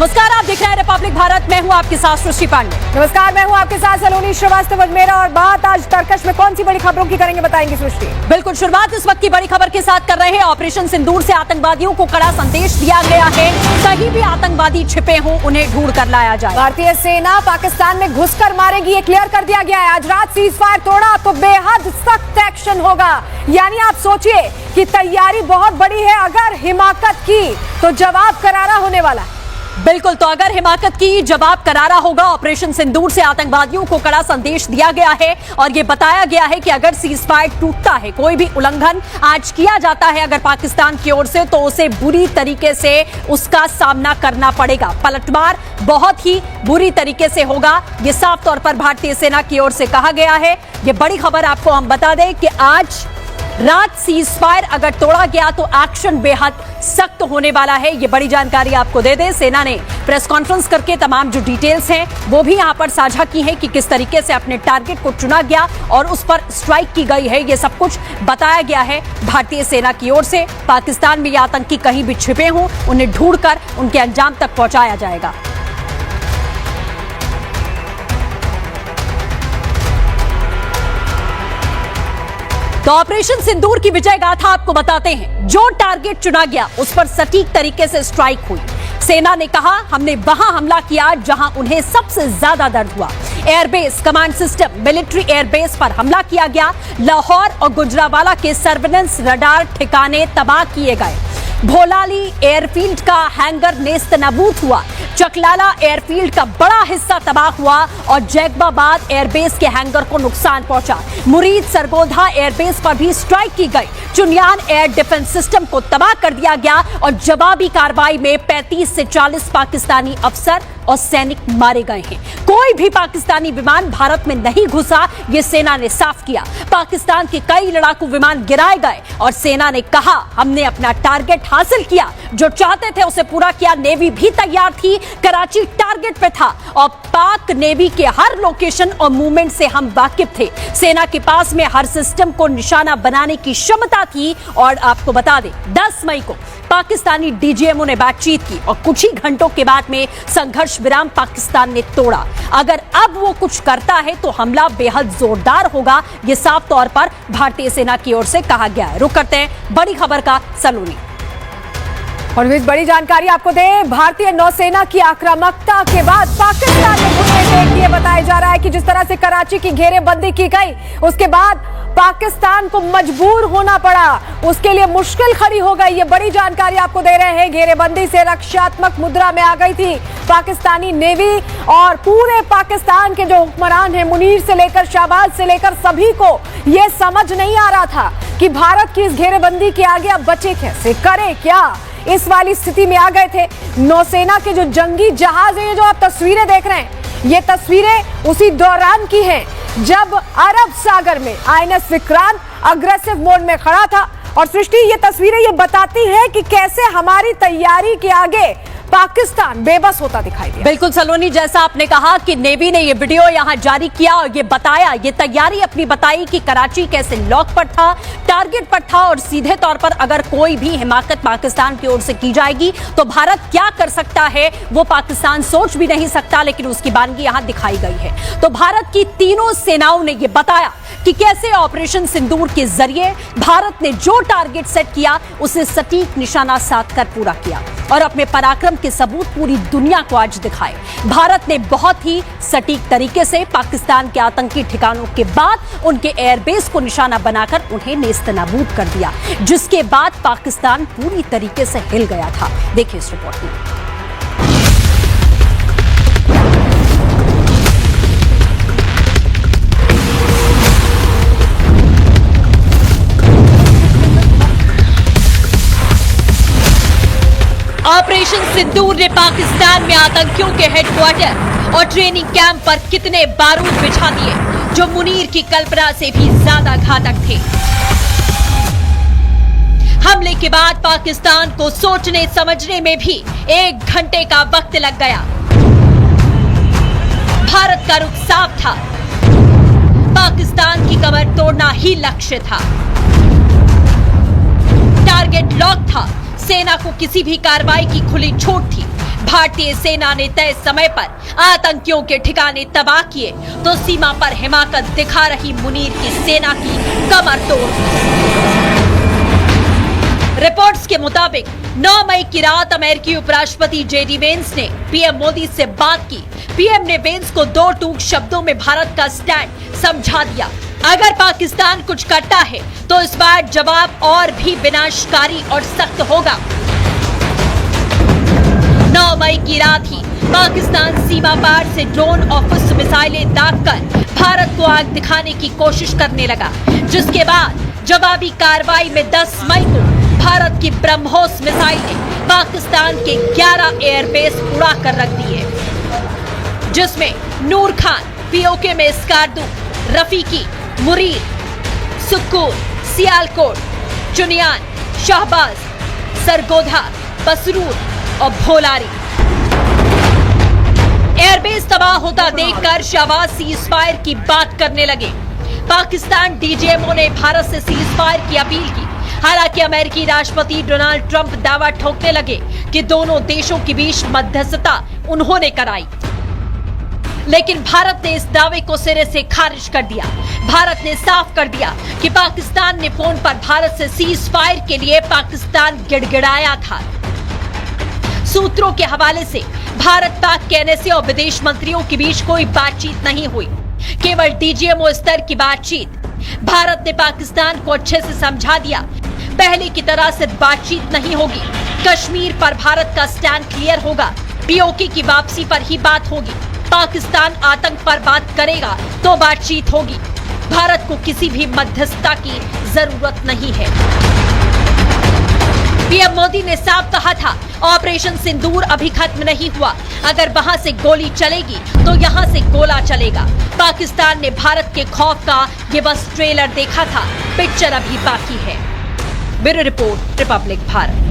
नमस्कार, आप देख रहे हैं रिपब्लिक भारत। मैं हूं आपके साथ सृष्टि पांडे। नमस्कार, मैं हूं आपके साथ सलोनी श्रीवास्तव मेरा। और बात आज तर्कश में कौन सी बड़ी खबरों की करेंगे, बताएंगे सृष्टि। बिल्कुल, शुरुआत इस वक्त की बड़ी खबर के साथ कर रहे हैं। ऑपरेशन सिंदूर से आतंकवादियों को कड़ा संदेश दिया गया है, कहीं भी आतंकवादी छिपे हों उन्हें ढूंढ कर लाया जाए। भारतीय सेना पाकिस्तान में घुसकर मारेगी, ये क्लियर कर दिया गया है। आज रात सीज फायर तोड़ा तो बेहद सख्त एक्शन होगा। यानी आप सोचिए कि तैयारी बहुत बड़ी है। अगर हिमाकत की तो जवाब करारा होने वाला है। बिल्कुल, तो अगर हिमाकत की जवाब करारा होगा। ऑपरेशन सिंदूर से आतंकवादियों को कड़ा संदेश दिया गया है और यह बताया गया है कि अगर सीज फायर टूटता है, कोई भी उल्लंघन आज किया जाता है अगर पाकिस्तान की ओर से, तो उसे बुरी तरीके से उसका सामना करना पड़ेगा। पलटवार बहुत ही बुरी तरीके से होगा, यह साफ तौर पर भारतीय सेना की ओर से कहा गया है। यह बड़ी खबर आपको हम बता दें कि आज रात सीज फायर अगर तोड़ा गया तो एक्शन बेहद सख्त होने वाला है। ये बड़ी जानकारी आपको दे दें, सेना ने प्रेस कॉन्फ्रेंस करके तमाम जो डिटेल्स हैं वो भी यहां पर साझा की है कि किस तरीके से अपने टारगेट को चुना गया और उस पर स्ट्राइक की गई है। ये सब कुछ बताया गया है भारतीय सेना की ओर से। पाकिस्तान में ये आतंकी कहीं भी छिपे हों उन्हें ढूंढकर उनके अंजाम तक पहुंचाया जाएगा। तो ऑपरेशन सिंदूर की विजय गाथा आपको बताते हैं। जो टारगेट चुना गया उस पर सटीक तरीके से स्ट्राइक हुई। सेना ने कहा, हमने वहां हमला किया जहां उन्हें सबसे ज्यादा दर्द हुआ। Airbase, command system, military airbase पर हमला किया गया। लाहौर और गुजरावाला के सर्वेलेंस रडार ठिकाने तबाह किए गए। भोलाली एयरफील्ड का हैंगर नेस्तनाबूद हुआ। चकलाला एयरफील्ड का बड़ा हिस्सा तबाह हुआ और जैकबाबाद एयरबेस के हैंगर को नुकसान पहुंचा। मुरीद सरगोधा एयरबेस पर भी स्ट्राइक की गई। चुनियान एयर डिफेंस सिस्टम को तबाह कर दिया गया और जवाबी कार्रवाई में 35 से 40 पाकिस्तानी अफसर और सैनिक मारे गए हैं। कोई भी पाकिस्तानी विमान भारत में नहीं घुसा, ये सेना ने साफ किया। पाकिस्तान के कई लड़ाकू विमान गिराए गए और सेना ने कहा, हमने अपना टारगेट हासिल किया। जो चाहते थे उसे पूरा किया। नेवी भी तैयार थी, कराची टारगेट पे था और पाक नेवी के हर लोकेशन और मूवमेंट से हम वाकिफ थे। सेना के पास में हर सिस्टम को निशाना बनाने की क्षमता थी। और आपको बता दें, 10 मई को पाकिस्तानी डीजीएमओ ने बातचीत की और कुछ ही घंटों के बाद में संघर्ष विराम पाकिस्तान ने तोड़ा। अगर अब वो कुछ करता है तो हमला बेहद जोरदार होगा, ये साफ तौर पर भारतीय सेना की ओर से कहा गया है। रुक करते हैं बड़ी खबर का सलोनी। और इस बड़ी जानकारी आपको दे, भारतीय नौसेना की आक्रामकता के बाद पाकिस्तान ने घुसने टेक दिए। बताया जा रहा है कि जिस तरह से कराची की घेरेबंदी की गई, उसके बाद पाकिस्तान को मजबूर होना पड़ा, उसके लिए मुश्किल खड़ी हो गई। ये बड़ी जानकारी आपको दे रहे हैं। घेरेबंदी से रक्षात्मक मुद्रा में आ गई थी पाकिस्तानी नेवी और पूरे पाकिस्तान के जो हुक्मरान हैं, मुनीर से लेकर शाहबाज से लेकर सभी को यह समझ नहीं आ रहा था कि भारत की इस घेरेबंदी के आगे अब बचे कैसे, करे क्या। इस वाली स्थिति में आ गए थे। नौसेना के जो जंगी जहाज हैं, जो आप तस्वीरें देख रहे हैं, ये तस्वीरें उसी दौरान की हैं जब अरब सागर में आईएनएस विक्रांत अग्रेसिव मोड में खड़ा था। और सृष्टि, ये तस्वीरें ये बताती हैं कि कैसे हमारी तैयारी के आगे पाकिस्तान बेबस होता दिखाई दिया। बिल्कुल सलोनी, जैसा आपने कहा कि नेवी ने ये वीडियो यहां जारी किया और ये बताया, ये तैयारी अपनी बताई कि कराची कैसे लॉक पर था, टारगेट पर था और सीधे तौर पर अगर कोई भी हिमाकत पाकिस्तान की ओर से की जाएगी तो भारत क्या कर सकता है वो पाकिस्तान सोच भी नहीं सकता, लेकिन उसकी बानगी यहां दिखाई गई है। तो भारत की तीनों सेनाओं ने यह बताया कि कैसे ऑपरेशन सिंदूर के जरिए भारत ने जो टारगेट सेट किया उसे सटीक निशाना साध कर पूरा किया और अपने पराक्रम के सबूत पूरी दुनिया को आज दिखाए। भारत ने बहुत ही सटीक तरीके से पाकिस्तान के आतंकी ठिकानों के बाद उनके एयरबेस को निशाना बनाकर उन्हें नेस्तनाबूद कर दिया, जिसके बाद पाकिस्तान पूरी तरीके से हिल गया था। देखिए इस रिपोर्ट में। ऑपरेशन सिंदूर ने पाकिस्तान में आतंकियों के हेडक्वार्टर और ट्रेनिंग कैंप पर कितने बारूद बिछा दिए, जो मुनीर की कल्पना से भी ज्यादा घातक थे। हमले के बाद पाकिस्तान को सोचने समझने में भी 1 घंटे का वक्त लग गया। भारत का रुख साफ था, पाकिस्तान की कमर तोड़ना ही लक्ष्य था। टारगेट लॉक था, सेना को किसी भी कार्रवाई की खुली छूट थी। भारतीय सेना ने तय समय पर आतंकियों के ठिकाने तबाह किए तो सीमा पर हिमाकत दिखा रही मुनीर की सेना की कमर तोड़ दी। रिपोर्ट्स के मुताबिक 9 मई की रात अमेरिकी उपराष्ट्रपति जेडी वेंस ने पीएम मोदी से बात की। पीएम ने वेंस को 2 टूक शब्दों में भारत का स्टैंड समझा दिया। अगर पाकिस्तान कुछ करता है तो इस बार जवाब और भी विनाशकारी और सख्त होगा। 9 मई की रात ही पाकिस्तान सीमा पार से ड्रोन और पुष्प मिसाइलें दागकर भारत को आग दिखाने की कोशिश करने लगा, जिसके बाद जवाबी कार्रवाई में 10 मई को भारत की ब्रह्मोस मिसाइल ने पाकिस्तान के 11 एयरबेस उड़ा कर रख दिए, जिसमें नूर खान, पीओके में स्कार्दू, रफीकी, मुरीर, सुक्कूर, सियालकोट, चुनियान, शाहबाज, सरगोधा, बसरूर और भोलारी। एयरबेस तबाह होता देखकर शाहबाज सीज फायर की बात करने लगे। पाकिस्तान डीजीएमओ ने भारत से सीज फायर की अपील की। हालांकि अमेरिकी राष्ट्रपति डोनाल्ड ट्रंप दावा ठोकने लगे कि दोनों देशों के बीच मध्यस्थता उन्होंने कराई, लेकिन भारत ने इस दावे को सिरे से खारिज कर दिया। भारत ने साफ कर दिया कि पाकिस्तान ने फोन पर भारत से सीज फायर के लिए पाकिस्तान गिड़गिड़ाया था। सूत्रों के हवाले से भारत पाक के एनएसए और विदेश मंत्रियों के बीच कोई बातचीत नहीं हुई, केवल डीजीएमओ स्तर की बातचीत। भारत ने पाकिस्तान को अच्छे से समझा दिया, पहले की तरह से बातचीत नहीं होगी। कश्मीर पर भारत का स्टैंड क्लियर होगा, पीओके की वापसी पर ही बात होगी। पाकिस्तान आतंक पर बात करेगा तो बातचीत होगी। भारत को किसी भी मध्यस्थता की जरूरत नहीं है। पीएम मोदी ने साफ कहा था, ऑपरेशन सिंदूर अभी खत्म नहीं हुआ। अगर वहां से गोली चलेगी तो यहां से गोला चलेगा। पाकिस्तान ने भारत के खौफ का ये बस ट्रेलर देखा था, पिक्चर अभी बाकी है। Bureau report, Republic Bharat.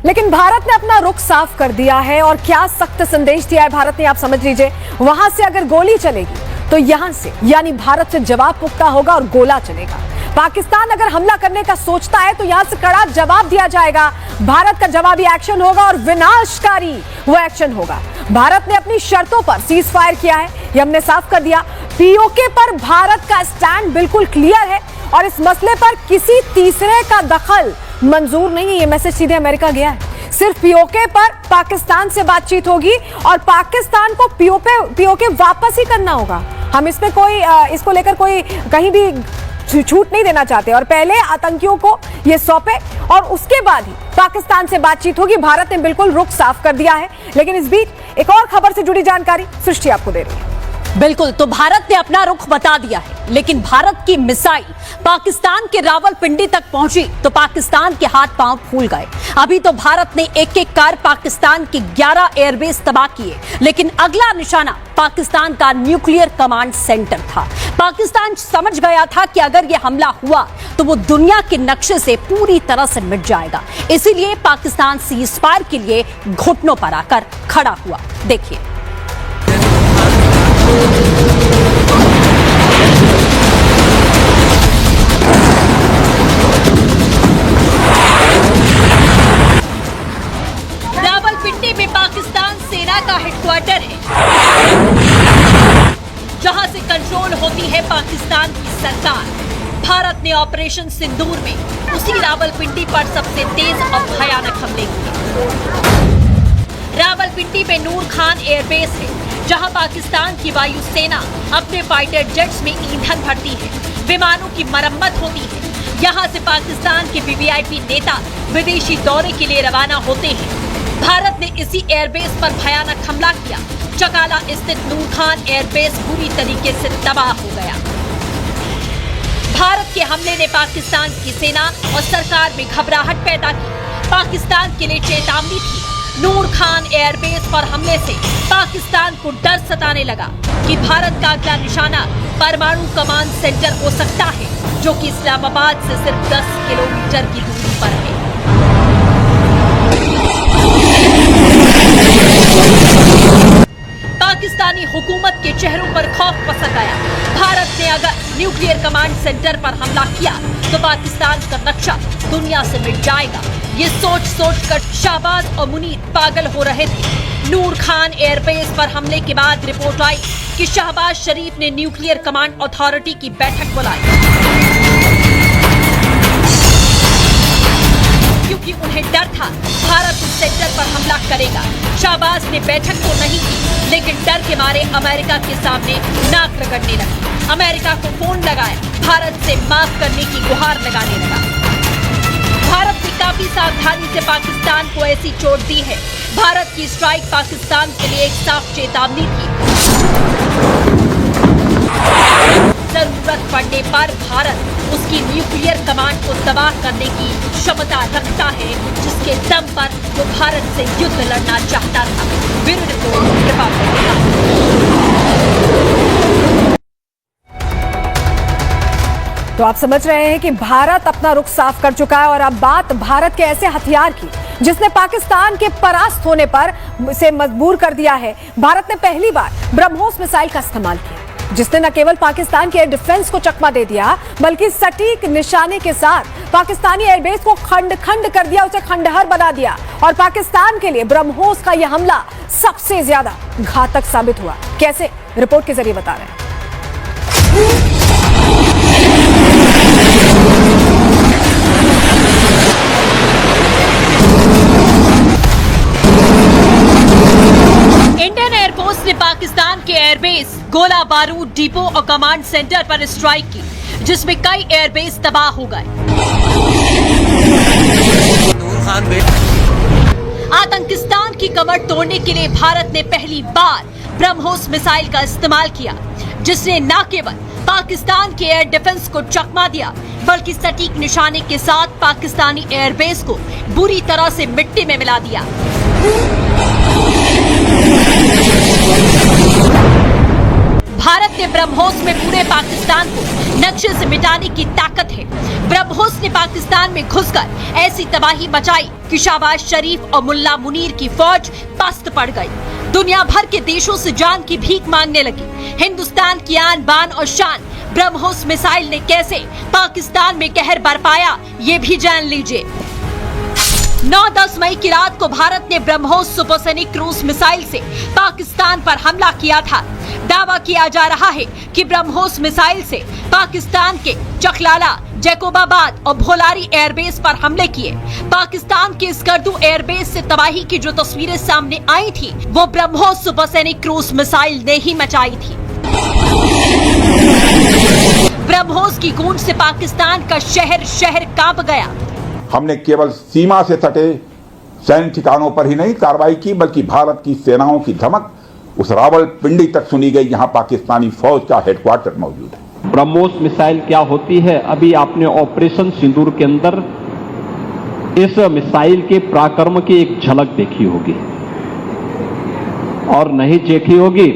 लेकिन भारत ने अपना रुख साफ कर दिया है और क्या सख्त संदेश दिया है भारत ने, आप समझ लीजिए। वहां से अगर गोली चलेगी तो यहां से यानी भारत से जवाब पुख्ता होगा और गोला चलेगा। पाकिस्तान अगर हमला करने का सोचता है तो यहां से कड़ा जवाब दिया जाएगा। भारत का जवाबी एक्शन होगा और विनाशकारी वो एक्शन होगा। भारत ने अपनी शर्तों पर सीज फायर किया है, ये हमने साफ कर दिया। पीओके पर भारत का स्टैंड बिल्कुल क्लियर है और इस मसले पर किसी तीसरे का दखल मंजूर नहीं है। ये मैसेज सीधे अमेरिका गया है। सिर्फ पीओके पर पाकिस्तान से बातचीत होगी और पाकिस्तान को पीओके वापस ही करना होगा। हम इसमें कोई इसको लेकर कोई कहीं भी छूट नहीं देना चाहते और पहले आतंकियों को ये सौंपे और उसके बाद ही पाकिस्तान से बातचीत होगी। भारत ने बिल्कुल रुख साफ कर दिया है। लेकिन इस बीच एक और खबर से जुड़ी जानकारी सृष्टि आपको दे रही है। बिल्कुल, तो भारत ने अपना रुख बता दिया है, लेकिन भारत की मिसाइल पाकिस्तान के रावलपिंडी तक पहुंची तो पाकिस्तान के हाथ पांव फूल गए। अभी तो भारत ने एक कार पाकिस्तान के 11 एयरबेस तबाह किए, लेकिन अगला निशाना पाकिस्तान का न्यूक्लियर कमांड सेंटर था। पाकिस्तान समझ गया था कि अगर यह हमला हुआ तो वो दुनिया के नक्शे से पूरी तरह से मिट जाएगा। इसीलिए पाकिस्तान सीज फायर के लिए घुटनों पर आकर खड़ा हुआ। देखिए, रावलपिंडी में पाकिस्तान सेना का हेडक्वार्टर है, जहां से कंट्रोल होती है पाकिस्तान की सरकार। भारत ने ऑपरेशन सिंदूर में उसी रावलपिंडी पर सबसे तेज और भयानक हमले किए। रावलपिंडी में नूर खान एयरबेस है, जहां पाकिस्तान की वायुसेना अपने फाइटर जेट्स में ईंधन भरती है, विमानों की मरम्मत होती है। यहां से पाकिस्तान के वीवीआईपी नेता विदेशी दौरे के लिए रवाना होते हैं। भारत ने इसी एयरबेस पर भयानक हमला किया। चकाला स्थित नूर खान एयरबेस पूरी तरीके से तबाह हो गया। भारत के हमले ने पाकिस्तान की सेना और सरकार में घबराहट पैदा की। पाकिस्तान के लिए चेतावनी थी। नूर खान एयरबेस पर हमले से पाकिस्तान को डर सताने लगा कि भारत का अगला निशाना परमाणु कमांड सेंटर हो सकता है, जो कि इस्लामाबाद से सिर्फ 10 किलोमीटर की दूरी पर है। पाकिस्तानी हुकूमत के चेहरों पर खौफ पसर गया। भारत ने अगर न्यूक्लियर कमांड सेंटर पर हमला किया तो पाकिस्तान का नक्शा दुनिया से मिट जाएगा। ये सोच कर शाहबाज और मुनीर पागल हो रहे थे। नूर खान एयरबेस पर हमले के बाद रिपोर्ट आई कि शाहबाज शरीफ ने न्यूक्लियर कमांड अथॉरिटी की बैठक बुलाई, क्योंकि उन्हें डर था भारत इस सेक्टर पर हमला करेगा। शाहबाज ने बैठक तो नहीं की, लेकिन डर के मारे अमेरिका के सामने नाक रगड़ने लगे। अमेरिका को फोन लगाया, भारत से माफ करने की गुहार लगाने लगा। भारत ने काफी सावधानी से पाकिस्तान को ऐसी चोट दी है। भारत की स्ट्राइक पाकिस्तान के लिए एक साफ चेतावनी थी। जरूरत पड़ने पर भारत उसकी न्यूक्लियर कमांड को तबाह करने की क्षमता रखता है, जिसके दम पर वो भारत से युद्ध लड़ना चाहता था। Bureau report Republic. तो आप समझ रहे हैं कि भारत अपना रुख साफ कर चुका है और अब बात भारत के ऐसे हथियार की जिसने पाकिस्तान के परास्त होने पर से मजबूर कर दिया है। भारत ने पहली बार ब्रह्मोस मिसाइल का इस्तेमाल किया, जिसने न केवल पाकिस्तान के एयर डिफेंस को चकमा दे दिया, बल्कि सटीक निशाने के साथ पाकिस्तानी एयरबेस को खंड खंड कर दिया, उसे खंडहर बना दिया। और पाकिस्तान के लिए ब्रह्मोस का यह हमला सबसे ज्यादा घातक साबित हुआ। कैसे, रिपोर्ट के जरिए बता रहे हैं। इंडियन एयरफोर्स ने पाकिस्तान के एयरबेस, गोला बारूद डिपो और कमांड सेंटर पर स्ट्राइक की, जिसमें कई एयरबेस तबाह हो गए। आतंकिस्तान की कमर तोड़ने के लिए भारत ने पहली बार ब्रह्मोस मिसाइल का इस्तेमाल किया, जिसने न केवल पाकिस्तान के एयर डिफेंस को चकमा दिया, बल्कि सटीक निशाने के साथ पाकिस्तानी एयरबेस को बुरी तरह से मिट्टी में मिला दिया। भारत ने ब्रह्मोस में पूरे पाकिस्तान को नक्शे से मिटाने की ताकत है। ब्रह्मोस ने पाकिस्तान में घुसकर ऐसी तबाही मचाई कि शाहबाज शरीफ और मुल्ला मुनीर की फौज पस्त पड़ गई। दुनिया भर के देशों से जान की भीख मांगने लगी। हिंदुस्तान की आन बान और शान ब्रह्मोस मिसाइल ने कैसे पाकिस्तान में कहर बरपाया, ये भी जान लीजिए। 9-10 मई की रात को भारत ने ब्रह्मोस सुपरसोनिक क्रूज मिसाइल से पाकिस्तान पर हमला किया था। दावा किया जा रहा है कि ब्रह्मोस मिसाइल से पाकिस्तान के चकलाला, जैकोबाबाद और भोलारी एयरबेस पर हमले किए। पाकिस्तान के स्कर्दू एयरबेस से तबाही की जो तस्वीरें सामने आई थी, वो ब्रह्मोस सुपरसोनिक क्रूज मिसाइल ने ही मचाई थी। ब्रह्मोस की गूंज से पाकिस्तान का शहर कांप गया। हमने केवल सीमा से सटे सैन्य ठिकानों पर ही नहीं कार्रवाई की, बल्कि भारत की सेनाओं की धमक उस रावलपिंडी तक सुनी गई, जहां पाकिस्तानी फौज का हेडक्वार्टर मौजूद है। ब्रह्मोस मिसाइल क्या होती है, अभी आपने ऑपरेशन सिंदूर के अंदर इस मिसाइल के पराक्रम की एक झलक देखी होगी, और नहीं देखी होगी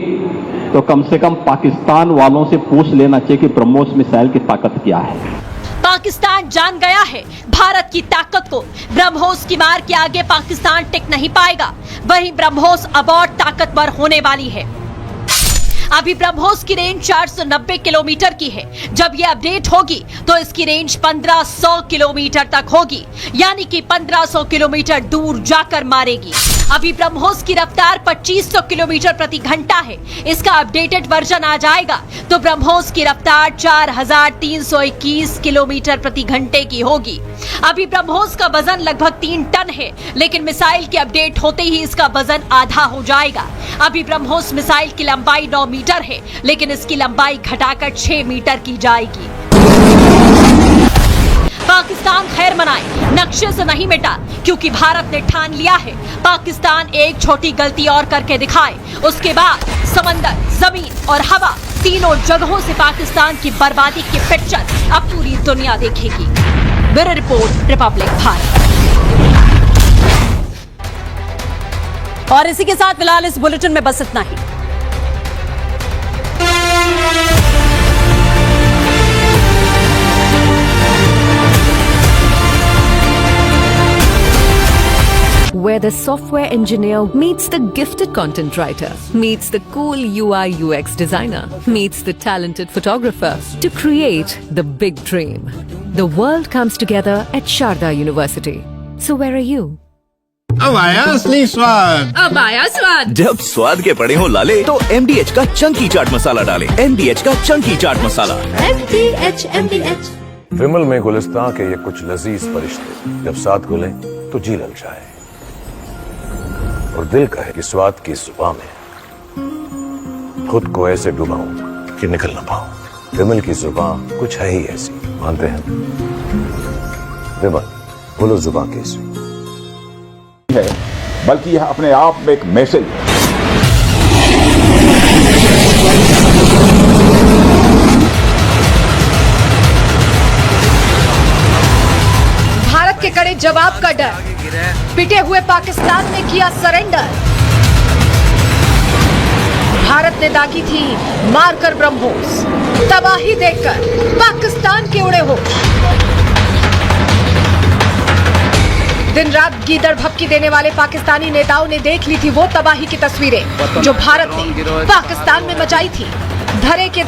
तो कम से कम पाकिस्तान वालों से पूछ लेना चाहिए कि ब्रह्मोस मिसाइल की ताकत क्या है। पाकिस्तान जान गया है भारत की ताकत को। ब्रह्मोस की मार के आगे पाकिस्तान टिक नहीं पाएगा। वहीं ब्रह्मोस अब और ताकतवर होने वाली है। अभी ब्रह्मोस की रेंज 490 किलोमीटर की है। जब ये अपडेट होगी तो इसकी रेंज 1500 किलोमीटर तक होगी, यानी कि 1500 किलोमीटर दूर जाकर मारेगी। अभी ब्रह्मोस की रफ्तार 2500 किलोमीटर प्रति घंटा है। इसका अपडेटेड वर्जन आ जाएगा तो ब्रह्मोस की रफ्तार 4321 किलोमीटर प्रति घंटे की होगी। अभी ब्रह्मोस का वजन लगभग 3 टन है, लेकिन मिसाइल के अपडेट होते ही इसका वजन आधा हो जाएगा। अभी ब्रह्मोस मिसाइल की लंबाई 9 मीटर है, लेकिन इसकी लंबाई घटाकर 6 मीटर की जाएगी। पाकिस्तान खैर मनाए, नक्शे से नहीं मिटा, क्योंकि भारत ने ठान लिया है पाकिस्तान एक छोटी गलती और करके दिखाए, उसके बाद समंदर, जमीन और हवा तीनों जगहों से पाकिस्तान की बर्बादी की पिक्चर अब पूरी दुनिया देखेगी। Bureau report, Republic Bharat. और इसी के साथ फिलहाल इस बुलेटिन में बस इतना ही। Where the software engineer meets the gifted content writer, meets the cool UI UX designer, meets the talented photographer to create the big dream. The world comes together at Sharda University. So where are you? अब आया असली स्वाद। अब आया स्वाद। जब स्वाद के पड़े हो लाले तो MDH का चंकी चाट मसाला डालें। MDH का चंकी चाट मसाला। MDH। विमल में गुलिस्तां के ये कुछ लजीज फरिश्ते जब साथ घुले तो जी लग जाए और दिल कहे कि स्वाद की जुबान में खुद को ऐसे डुबाऊं कि निकल ना पाऊं। विमल की जुबान कुछ है ही ऐसी, मानते हैं? विमल, बोलो जुबान कैसी है, बल्कि यह अपने आप में एक मैसेज है। भारत के कड़े जवाब का डर, पिटे हुए पाकिस्तान ने किया सरेंडर। भारत ने दागी थी मारकर ब्रह्मोस, तबाही देखकर पाकिस्तान के उड़े होश। दिन रात गीदड़ भपकी देने वाले पाकिस्तानी नेताओं ने देख ली थी वो तबाही की तस्वीरें जो भारत ने पाकिस्तान में मचाई थी। धरे के